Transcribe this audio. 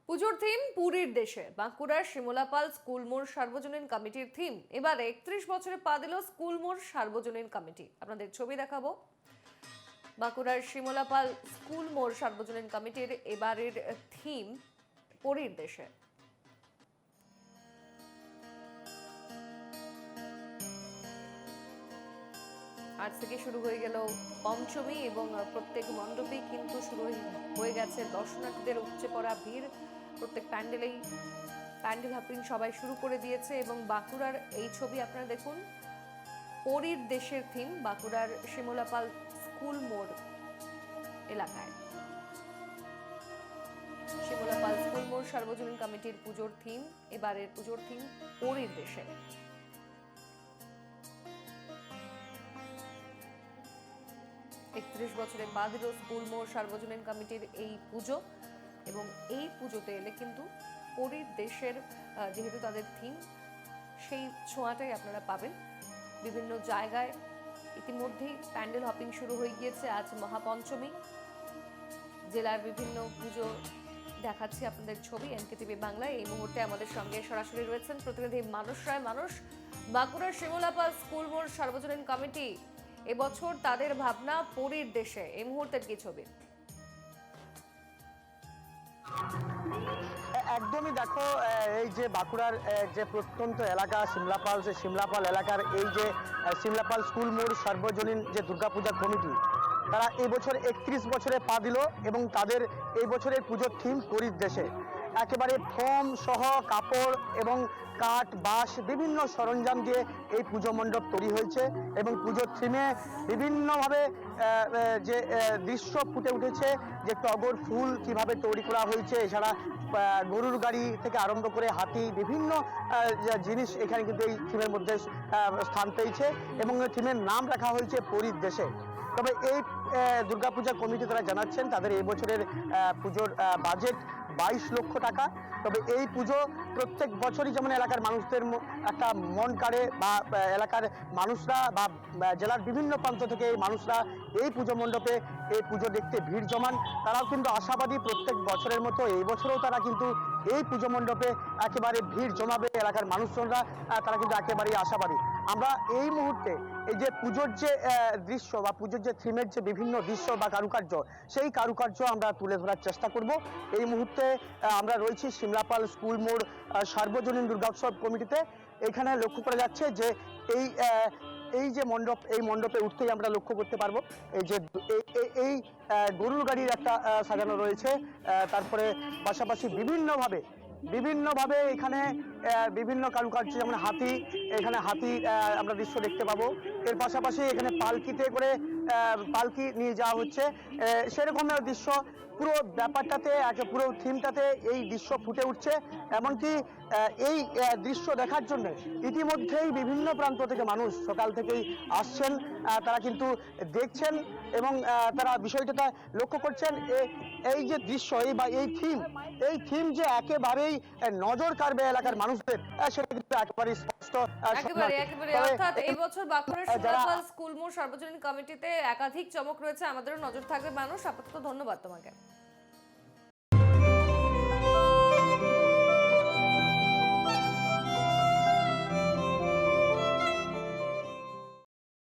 পুজোর থিম পুরীর দেশে। বাঁকুড়ার শিমলাপাল স্কুল মোড় সার্বজনীন কমিটির থিম এবারে 31 বছরে পা দিল স্কুল মোড় সার্বজনীন কমিটি। আপনাদের ছবি দেখাবো। বাঁকুড়ার শিমলাপাল স্কুল মোড় সার্বজনীন কমিটির এবারের থিম পুরীর দেশে। আজ থেকে শুরু হয়ে গেল পঞ্চমী এবং প্রত্যেক মণ্ডপে কিন্তু শুরু হয়ে গেছে দর্শনার্থীদের উপচে পড়া ভিড়। প্রত্যেক প্যান্ডেলেই প্যান্ডেল হপিং সবাই শুরু করে দিয়েছে এবং বাঁকুড়ার এই ছবি আপনারা দেখুন। পুরীর দেশের থিম বাঁকুড়ার শিমলাপাল স্কুল মোড় এলাকায়। শিমলাপাল স্কুল মোড় সার্বজনীন কমিটির পুজোর থিম, এবারের পুজোর থিম পুরীর দেশে। একত্রিশ বছরে পা দিল স্কুল মোড় সার্বজনীন কমিটির এই পুজো এবং এই পুজোতে এলে কিন্তু পুরীর দেশের যেহেতু তাদের থিম, সেই ছোঁয়াটাই আপনারা পাবেন। বিভিন্ন জায়গায় ইতিমধ্যেই প্যান্ডেল হপিং শুরু হয়ে গিয়েছে। আজ মহাপঞ্চমী। জেলার বিভিন্ন পুজো দেখাচ্ছি আপনাদের ছবি এনকেটিভি বাংলায়। এই মুহূর্তে আমাদের সঙ্গে সরাসরি রয়েছেন প্রতিনিধি মানস রায়। মানস, বাঁকুড়ার শিমলাপাল স্কুল মোড় সার্বজনীন কমিটি এবছর তাদের ভাবনা পুরীর দেশে, এই মুহূর্তের কি ছবি? একদমই দেখো, এই যে বাঁকুড়ার যে প্রত্যন্ত এলাকা শিমলাপাল, যে শিমলাপাল এলাকার এই যে শিমলাপাল স্কুল মোড় সার্বজনীন যে দুর্গাপূজা কমিটি, তারা এই বছর 31 বছরে পা দিল এবং তাদের এই বছরের পুজোর থিম পুরীর দেশে। একেবারে ফোম সহ কাপড় এবং কাঠ বাঁশ বিভিন্ন সরঞ্জাম দিয়ে এই পুজো মণ্ডপ তৈরি হয়েছে এবং পুজোর থিমে বিভিন্নভাবে যে দৃশ্য ফুটে উঠেছে, যে টগর ফুল কিভাবে তৈরি করা হয়েছে, এছাড়া গরুর গাড়ি থেকে আরম্ভ করে হাতি, বিভিন্ন জিনিস এখানে কিন্তু এই থিমের মধ্যে স্থান পেয়েছে এবং থিমের নাম রাখা হয়েছে পুরীর দেশে। তবে এই দুর্গাপূজা কমিটি তারা জানাচ্ছেন তাদের এই বছরের পুজোর বাজেট 22 লক্ষ টাকা। তবে এই পুজো প্রত্যেক বছরই যেমন এলাকার মানুষদের একটা মন কাড়ে, বা এলাকার মানুষরা বা জেলার বিভিন্ন প্রান্ত থেকে এই মানুষরা এই পুজো মণ্ডপে এই পুজো দেখতে ভিড় জমান। তারাও কিন্তু আশাবাদী প্রত্যেক বছরের মতো এই বছরও তারা কিন্তু এই পুজো মণ্ডপে একেবারে ভিড় জমাবে। এলাকার মানুষজনরা তারা কিন্তু একেবারেই আশাবাদী। আমরা এই মুহূর্তে এই যে পুজোর যে দৃশ্য বা পুজোর যে থিমের যে বিভিন্ন দৃশ্য বা কারুকার্য, সেই কারুকার্য আমরা তুলে ধরার চেষ্টা করব। এই মুহূর্তে আমরা রয়েছি শিমলাপাল স্কুল মোড় সার্বজনীন দুর্গোৎসব কমিটিতে। এখানে লক্ষ্য করা যাচ্ছে যে এই যে মণ্ডপ, এই মণ্ডপে উঠতেই আমরা লক্ষ্য করতে পারবো এই যে এই গরুর গাড়ির একটা সাজানো রয়েছে। তারপরে পাশাপাশি বিভিন্নভাবে এখানে বিভিন্ন কারুকার্য, যেমন হাতি, এখানে হাতি আমরা দৃশ্য দেখতে পাবো। এর পাশাপাশি এখানে পালকিতে করে পালকি নিয়ে যাওয়া হচ্ছে, সেরকম দৃশ্য পুরো ব্যাপারটাতে, পুরো থিমটাতে এই দৃশ্য ফুটে উঠছে। এমনকি এই দৃশ্য দেখার জন্য ইতিমধ্যেই বিভিন্ন প্রান্ত থেকে মানুষ সকাল থেকেই আসছেন, তারা কিন্তু দেখছেন এবং তারা বিষয়টা লক্ষ্য করছেন। এই যে দৃশ্য এই থিম যে একেবারেই নজর কাড়বে এলাকার মানুষদের, সেটা কিন্তু একেবারে স্পষ্ট। একেবারে অর্থাৎ এই বছর বাঁকুড়ার শিমলাপাল স্কুল মোড় সার্বজনীন কমিটিতে একাধিক চমক রয়েছে। আমাদেরও নজর থাকবে। মানুষ, আপাতত ধন্যবাদ তোমাকে।